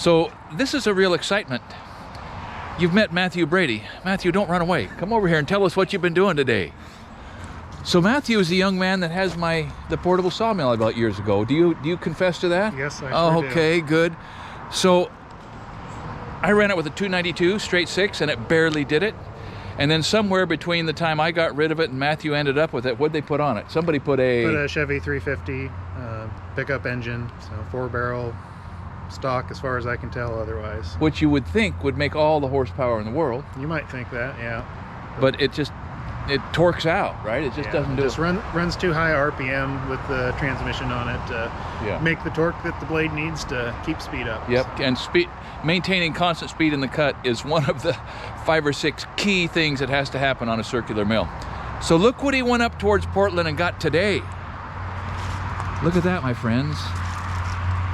So this is a real excitement. You've met Matthew Brady. Matthew, don't run away. Come over here and tell us what you've been doing today. So Matthew is the young man that has the portable sawmill I bought years ago. Do you confess to that? Yes, I Oh, sure okay, good. So I ran it with a 292 straight 6, and it barely did it. And then somewhere between the time I got rid of it and Matthew ended up with it, what'd they put on it? Somebody put a Chevy 350 pickup engine, so 4-barrel stock as far as I can tell otherwise. Which you would think would make all the horsepower in the world. You might think that, yeah. But it torques out, right? It just doesn't do it. Just runs too high RPM with the transmission on it to make the torque that the blade needs to keep speed up. Yep, and maintaining constant speed in the cut is one of the 5 or 6 key things that has to happen on a circular mill. So look what he went up towards Portland and got today. Look at that, my friends.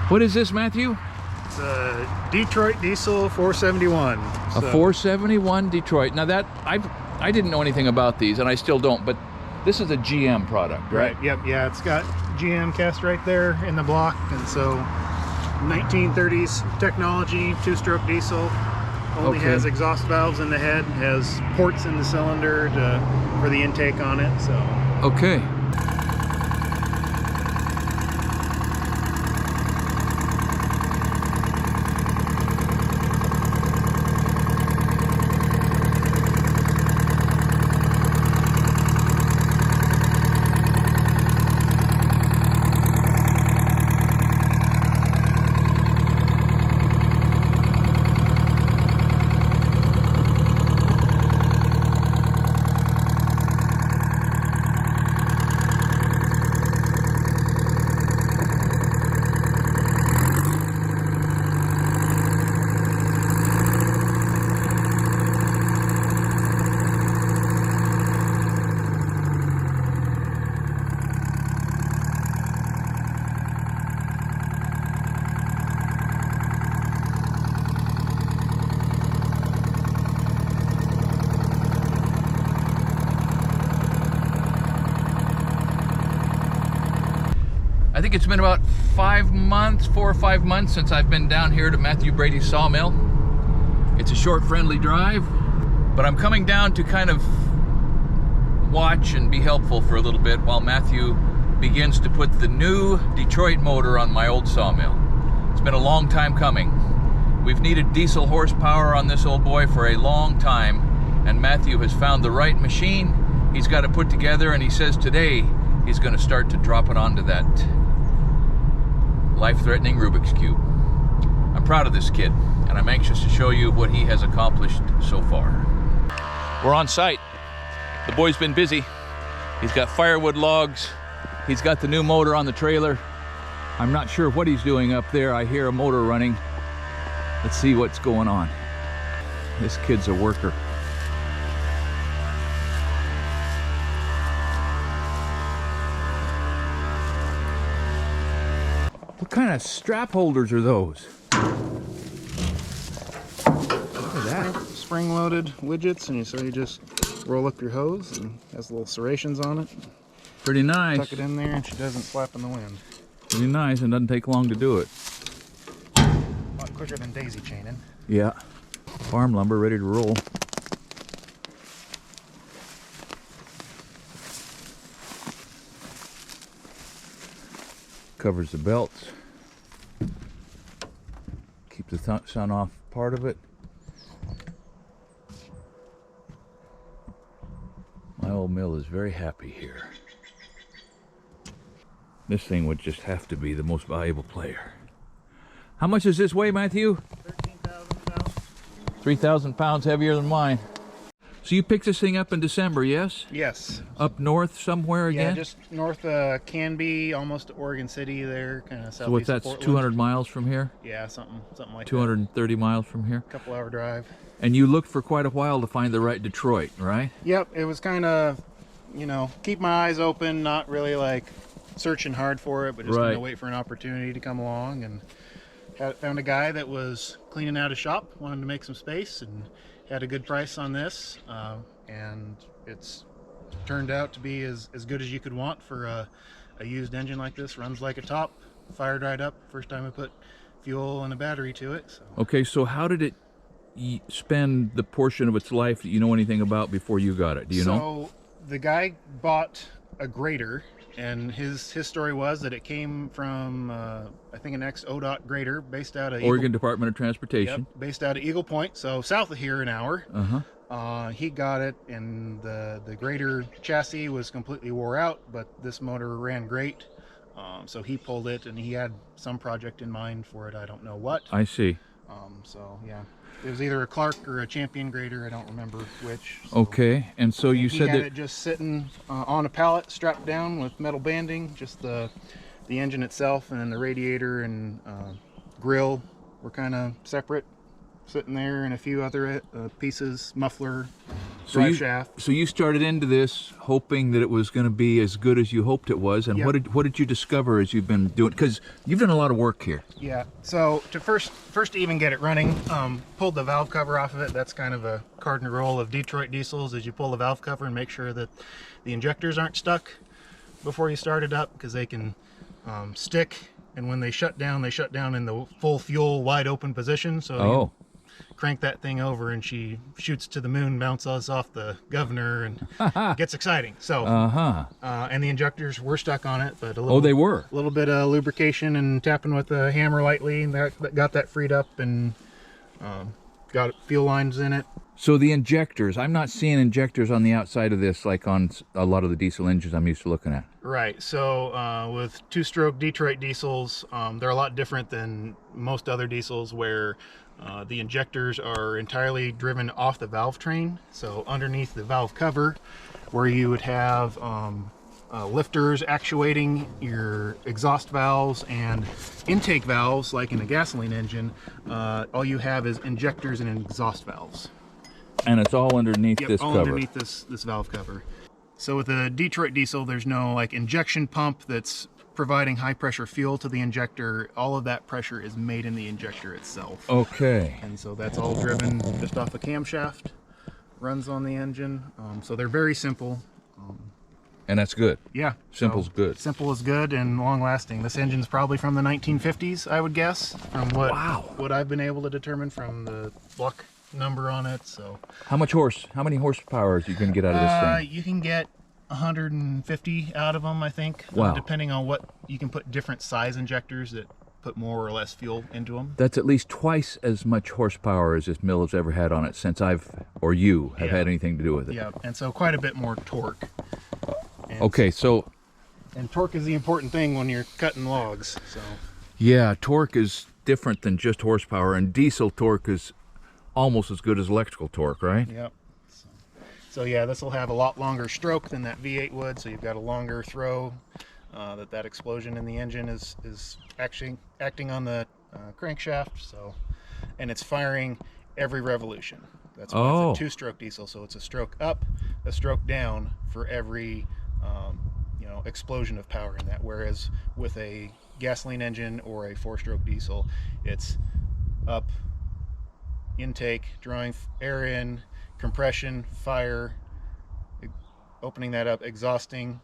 What is this, Matthew? It's a Detroit diesel 471. A 471 Detroit. Now that, I didn't know anything about these, and I still don't, but this is a GM product, right? Yep, yeah, it's got GM cast right there in the block, and so 1930s technology, 2-stroke diesel, only has exhaust valves in the head, has ports in the cylinder for the intake on it, so. Okay. I think it's been about 5 months, 4 or 5 months since I've been down here to Matthew Brady's sawmill. It's a short, friendly drive, but I'm coming down to kind of watch and be helpful for a little bit while Matthew begins to put the new Detroit motor on my old sawmill. It's been a long time coming. We've needed diesel horsepower on this old boy for a long time, and Matthew has found the right machine. He's got it put together, and he says today he's going to start to drop it onto that life-threatening Rubik's Cube. I'm proud of this kid, and I'm anxious to show you what he has accomplished so far. We're on site. The boy's been busy. He's got firewood logs. He's got the new motor on the trailer. I'm not sure what he's doing up there. I hear a motor running. Let's see what's going on. This kid's a worker. What kind of strap holders are those? Look at that. Spring-loaded widgets, and so you just roll up your hose, and it has little serrations on it. Pretty nice. Tuck it in there, and she doesn't flap in the wind. Pretty nice, and doesn't take long to do it. A lot quicker than daisy chaining. Yeah. Farm lumber ready to roll. Covers the belts. Keeps the sun off part of it. My old mill is very happy here. This thing would just have to be the most valuable player. How much does this weigh, Matthew? 13,000 pounds. 3,000 pounds heavier than mine. So you picked this thing up in December, yes? Yes. Up north somewhere again? Yeah, just north Canby, almost to Oregon City there, kind of southeast. So what's that, 200 miles from here? Yeah, something like 230 miles from here? Couple-hour drive. And you looked for quite a while to find the right Detroit, right? Yep, it was kind of, you know, keep my eyes open, not really like searching hard for it, but just kind of wait for an opportunity to come along, and found a guy that was cleaning out a shop, wanted to make some space, and had a good price on this, and it's turned out to be as good as you could want for a used engine like this. Runs like a top, fire dried up. First time I put fuel and a battery to it. So. Okay, so how did it spend the portion of its life that you know anything about before you got it? Do you know? So the guy bought a grader, and his story was that it came from I think an ex-ODOT grader based out of Oregon Department of Transportation. Yep, based out of Eagle Point, so south of here an hour. Uh-huh. He got it, and the grader chassis was completely wore out, but this motor ran great. So he pulled it, and he had some project in mind for it. I don't know what. I see. So yeah, it was either a Clark or a Champion grader. I don't remember which. So. Okay, and so you said he had that it just sitting on a pallet, strapped down with metal banding, just the engine itself, and then the radiator and grill were kind of separate, sitting there, and a few other pieces, muffler, drive shaft. So you started into this hoping that it was going to be as good as you hoped it was, and Yep. what did you discover as you've been doing? Because you've done a lot of work here. Yeah. So to first to even get it running, pulled the valve cover off of it. That's kind of a cardinal rule of Detroit diesels, is you pull the valve cover and make sure that the injectors aren't stuck before you start it up, because they can stick, and when they shut down in the full fuel wide open position. So you crank that thing over and she shoots to the moon, bounces off the governor, and it gets exciting. So and the injectors were stuck on it, but a little, they were a little bit of lubrication and tapping with a hammer lightly, and that got that freed up, and got fuel lines in it. So the injectors, I'm not seeing injectors on the outside of this like on a lot of the diesel engines I'm used to looking at. Right. So with two-stroke Detroit diesels, they're a lot different than most other diesels, where the injectors are entirely driven off the valve train. So underneath the valve cover, where you would have lifters actuating your exhaust valves and intake valves, like in a gasoline engine, all you have is injectors and exhaust valves. And it's all underneath this all cover. Underneath this valve cover. So with a Detroit diesel, there's no like injection pump that's providing high pressure fuel to the injector. All of that pressure is made in the injector itself. Okay. And so that's all driven just off a camshaft, runs on the engine. So they're very simple. And that's good. Yeah. Simple's good. Simple is good and long lasting. This engine's probably from the 1950s, I would guess, from what I've been able to determine from the block number on it. So how many horsepower are you going to get out of this thing? You can get 150 out of them, I think. Wow. Depending on what, you can put different size injectors that put more or less fuel into them. That's at least twice as much horsepower as this mill has ever had on it since you have had anything to do with it. Yeah, and so quite a bit more torque. And okay, so and torque is the important thing when you're cutting logs. So yeah, torque is different than just horsepower, and diesel torque is almost as good as electrical torque, right? Yep. So yeah, this will have a lot longer stroke than that V8 would, so you've got a longer throw. That explosion in the engine is actually acting on the crankshaft, so, and it's firing every revolution. That's why it's a two-stroke diesel, so it's a stroke up, a stroke down for every explosion of power in that. Whereas with a gasoline engine or a four-stroke diesel, it's up, intake, drawing air in, compression, fire, opening that up, exhausting,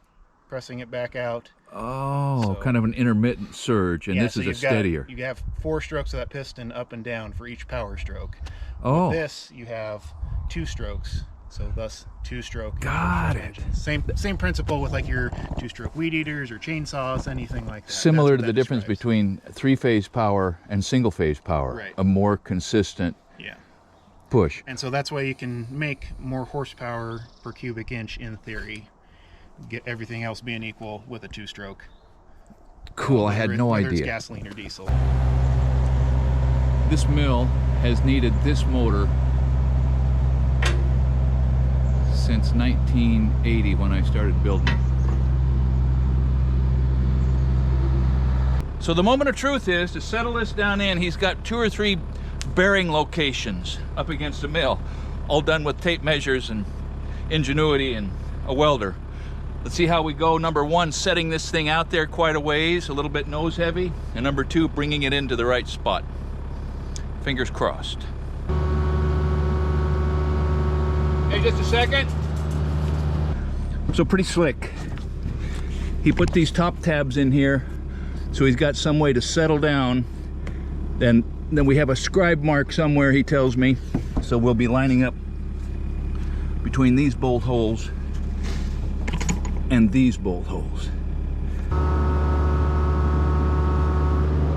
pressing it back out. So, kind of an intermittent surge, and this is a steadier. You have 4 strokes of that piston up and down for each power stroke. With this, you have 2 strokes, so thus 2-stroke. Got it. Engines. Same principle with like your 2-stroke weed eaters or chainsaws, anything like that. Similar to the difference between 3-phase power and single-phase power. Right. A more consistent push. And so that's why you can make more horsepower per cubic inch in theory. Get everything else being equal with a 2-stroke. Cool, I had no idea. Whether it's gasoline or diesel. This mill has needed this motor since 1980 when I started building it. So the moment of truth is, to settle this down in, he's got 2 or 3 bearing locations up against the mill, all done with tape measures and ingenuity and a welder. Let's see how we go. Number 1, setting this thing out there quite a ways, a little bit nose heavy, and number 2, bringing it into the right spot. Fingers crossed. Hey, just a second. So pretty slick. He put these top tabs in here, so he's got some way to settle down Then we have a scribe mark somewhere, he tells me. So we'll be lining up between these bolt holes and these bolt holes.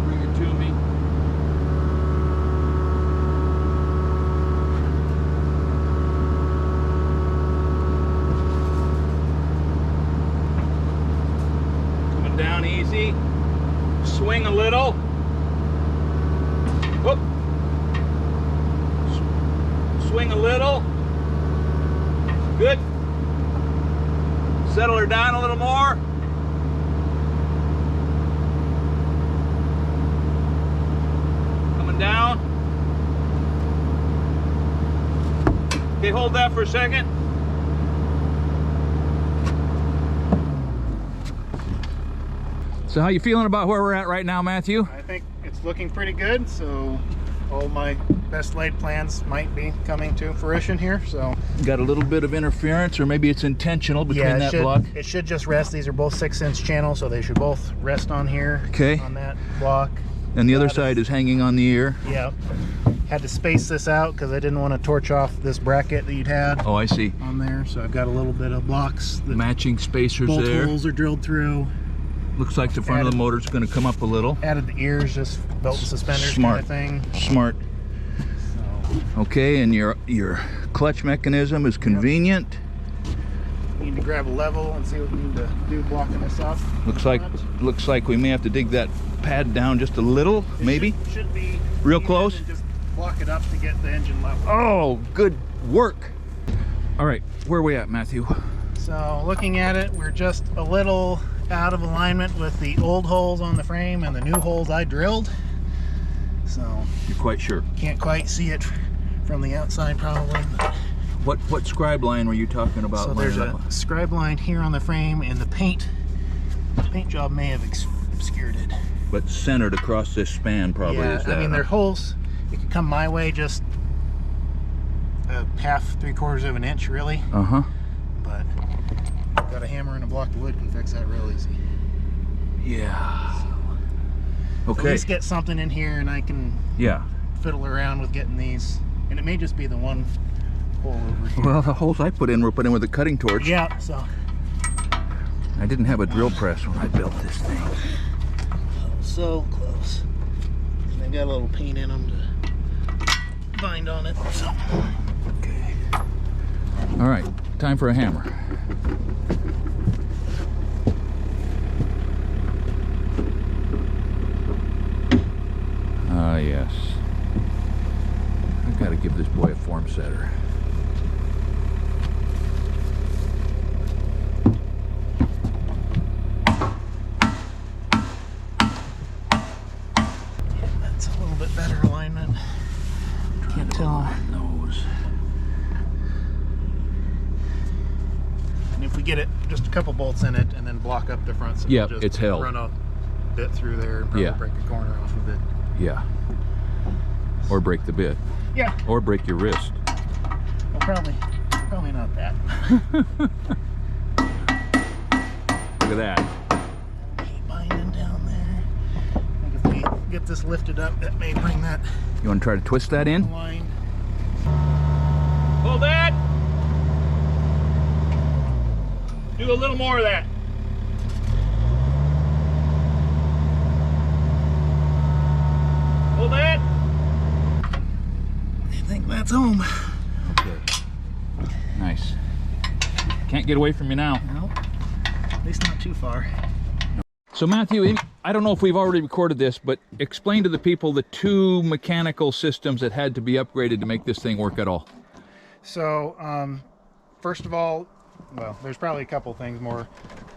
Bring it to me. Coming down easy. Swing a little. Whoop. Swing a little. Good. Settle her down a little more. Coming down. Okay, hold that for a second. So how you feeling about where we're at right now, Matthew? I think it's looking pretty good, so all my best laid plans might be coming to fruition here. So got a little bit of interference, or maybe it's intentional between that should, block. It should just rest. These are both 6-inch channels, so they should both rest on here. Okay. On that block. And the other side is hanging on the ear. Yeah. Had to space this out because I didn't want to torch off this bracket that you'd had. Oh, I see. On there, so I've got a little bit of blocks. That matching spacers both there. holes are drilled through. Looks like the front of the motor's going to come up a little. Added the ears, just belt and suspenders Smart. kind of thing. Smart. So. Okay, and your clutch mechanism is convenient. Need to grab a level and see what we need to do blocking this up. Looks like we may have to dig that pad down just a little, maybe. Should be real close. And just block it up to get the engine level. Oh, good work. All right, where are we at, Matthew? So looking at it, we're just a little out of alignment with the old holes on the frame and the new holes I drilled. So you're quite sure? Can't quite see it from the outside probably. What scribe line were you talking about? So there's a scribe line here on the frame, and the paint job may have obscured it. But centered across this span probably is that. I mean, they're holes. It could come my way just a half, 3/4 of an inch really. Uh-huh. But got a hammer and a block of wood can fix that real easy. Yeah. So okay. at least get something in here and I can fiddle around with getting these. And it may just be the one hole over here. Well, the holes I put in were put in with a cutting torch. Yeah, so. I didn't have a drill press when I built this thing. So close. And they got a little paint in them to bind on it. So. Okay. All right, time for a hammer. Ah, yes. I've got to give this boy a form setter. That's a little bit better alignment. Can't tell. Nose. And if we get it, just a couple bolts in it and then block up the front, so yeah, we'll just it's held. Run a bit through there and probably break a corner off of it. Yeah. Or break the bit. Yeah. Or break your wrist. Well, probably not that. Look at that. Keep binding down there. I think if we get this lifted up, that may bring that You want to try to twist that in? line. Hold that. Do a little more of that. Hold that. I think that's home. Okay. Nice. Can't get away from you now. Nope. At least not too far. So Matthew, I don't know if we've already recorded this, but explain to the people the two mechanical systems that had to be upgraded to make this thing work at all. So, first of all, well, there's probably a couple things more.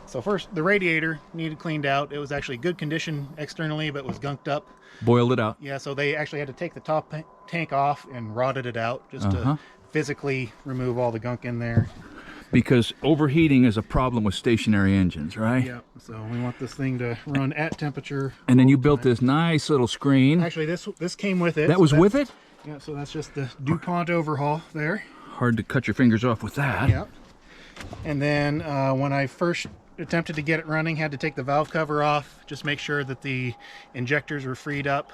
So first, the radiator needed cleaned out. It was actually good condition externally, but was gunked up. Boiled it out. Yeah, so they actually had to take the top tank off and rotted it out just to physically remove all the gunk in there. Because overheating is a problem with stationary engines, right? Yeah, so we want this thing to run at temperature. And then you built this nice little screen. Actually, this came with it. That was with it? Yeah, so that's just the DuPont overhaul there. Hard to cut your fingers off with that. Yeah. And then when I first attempted to get it running, had to take the valve cover off, just make sure that the injectors were freed up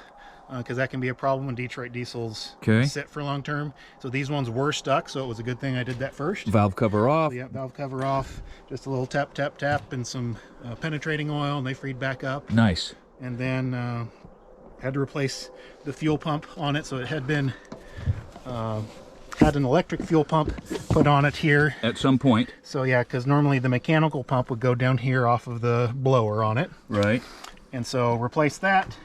because that can be a problem when Detroit diesels Okay. sit for long term. So these ones were stuck, so it was a good thing I did that first. Valve cover off. So, yeah, valve cover off, just a little tap, tap, tap, and some penetrating oil, and they freed back up. Nice. And then had to replace the fuel pump on it, so it had been had an electric fuel pump put on it here at some point. So yeah, because normally the mechanical pump would go down here off of the blower on it, Right. and so replace that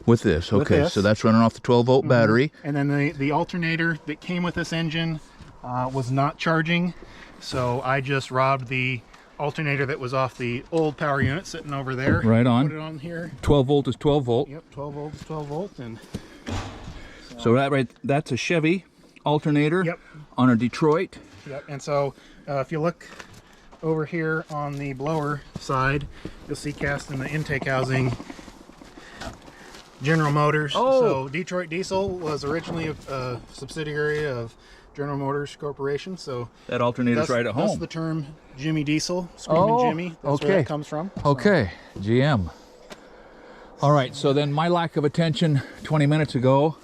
With this. with Okay, this. so that's running off the 12-volt battery. And then the alternator that came with this engine was not charging, so I just robbed the alternator that was off the old power unit sitting over there. Right on. Put it on here. 12 volt is 12 volt. Yep, 12 volt is 12 volt, and So that's a Chevy alternator. Yep. On a Detroit. yep. And so if you look over here on the blower side, you'll see cast in the intake housing General Motors. Oh. So Detroit Diesel was originally a subsidiary of General Motors Corporation. So That alternator's right at that's home. the term Jimmy Diesel, Screaming Oh, Jimmy. That's okay. where that comes from. So, Okay, GM. All right, so then my lack of attention 20 minutes ago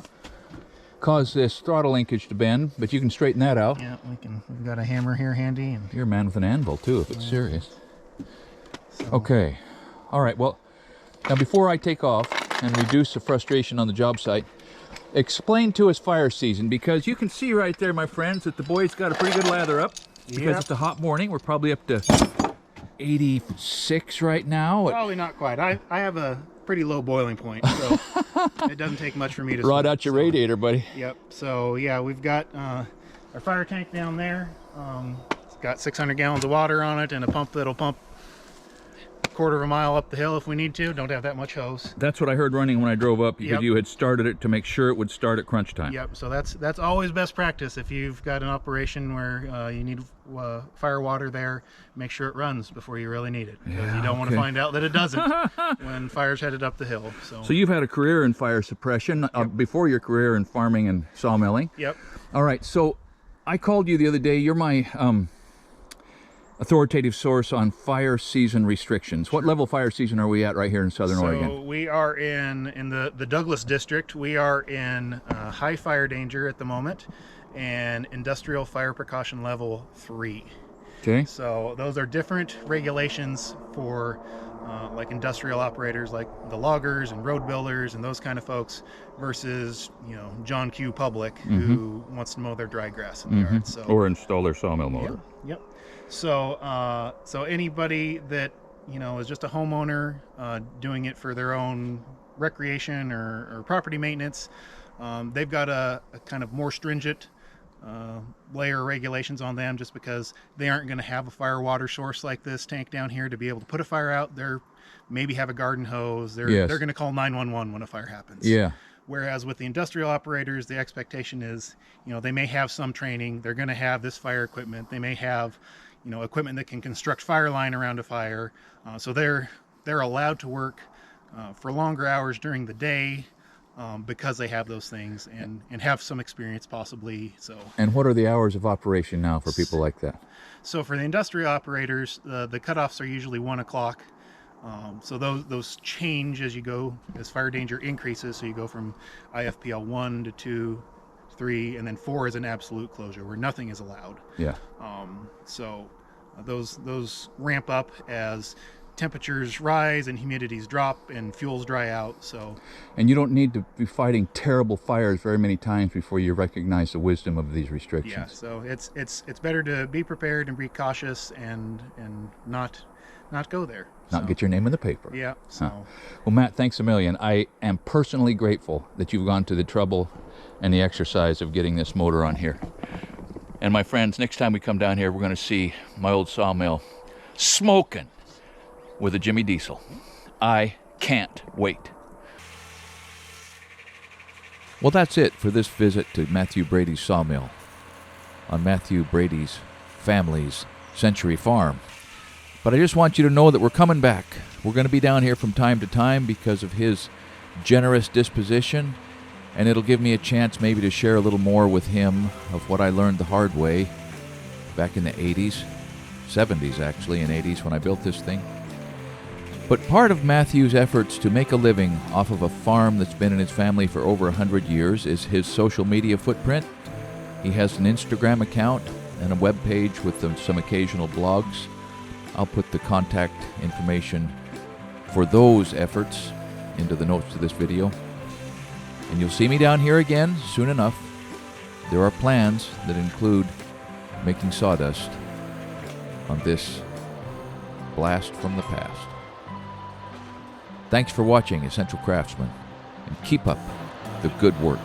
caused this throttle linkage to bend, but you can straighten that out. yeah, we've got a hammer here handy, and You're a man with an anvil too, if it's serious. Okay. All right, well, now before I take off and reduce the frustration on the job site, explain to us fire season, because you can see right there, my friends, that the boys got a pretty good lather up because Yep. it's a hot morning. We're probably up to 86 right now. probably not quite. I have a pretty low boiling point, so it doesn't take much for me to Rod smoke, out your so- radiator, buddy. Yep. So yeah, we've got our fire tank down there. It's got 600 gallons of water on it and a pump that'll pump a quarter of a mile up the hill if we need to. Don't have that much hose. That's what I heard running when I drove up, because Yep. you had started it to make sure it would start at crunch time. Yep. So that's always best practice. If you've got an operation where you need fire water there, make sure it runs before you really need it, because Yeah, you don't want to okay. find out that it doesn't when fire's headed up the hill. So you've had a career in fire suppression before your career in farming and sawmilling. Yep. All right, so I called you the other day. You're my authoritative source on fire season restrictions. What level fire season are we at right here in Southern Oregon? So we are in the Douglas district. We are in high fire danger at the moment, and industrial fire precaution level 3. Okay. So those are different regulations for like industrial operators, like the loggers and road builders and those kind of folks, versus John Q. Public, who wants to mow their dry grass in the yard. So Or install their sawmill motor. Yep. Yep. So anybody that is just a homeowner doing it for their own recreation or property maintenance, they've got a kind of more stringent layer of regulations on them, just because they aren't going to have a fire water source like this tank down here to be able to put a fire out. They're maybe have a garden hose. They're Yes. going to call 911 when a fire happens. Yeah. Whereas with the industrial operators, the expectation is, they may have some training. They're going to have this fire equipment. They may have, equipment that can construct fire line around a fire. So they're allowed to work for longer hours during the day because they have those things and have some experience possibly. So. And what are the hours of operation now for people like that? So for the industrial operators, the cutoffs are usually 1 o'clock. So those change as you go, as fire danger increases. So you go from IFPL 1 to 2, 3, and then 4 is an absolute closure where nothing is allowed. Yeah. So those ramp up as temperatures rise and humidities drop and fuels dry out. So. And you don't need to be fighting terrible fires very many times before you recognize the wisdom of these restrictions. Yeah. So it's better to be prepared and be cautious and not go there. Not get your name in the paper. Yeah. So. Well, Matt, thanks a million. I am personally grateful that you've gone to the trouble and the exercise of getting this motor on here. And my friends, next time we come down here, we're going to see my old sawmill smoking with a Jimmy Diesel. I can't wait. Well, that's it for this visit to Matthew Brady's sawmill on Matthew Brady's family's Century Farm. But I just want you to know that we're coming back. We're going to be down here from time to time because of his generous disposition, and it'll give me a chance maybe to share a little more with him of what I learned the hard way back in the 80s, 70s actually, and 80s when I built this thing. But part of Matthew's efforts to make a living off of a farm that's been in his family for over 100 years is his social media footprint. He has an Instagram account and a web page with some occasional blogs. I'll put the contact information for those efforts into the notes of this video. And you'll see me down here again soon enough. There are plans that include making sawdust on this blast from the past. Thanks for watching, Essential Craftsman, and keep up the good work.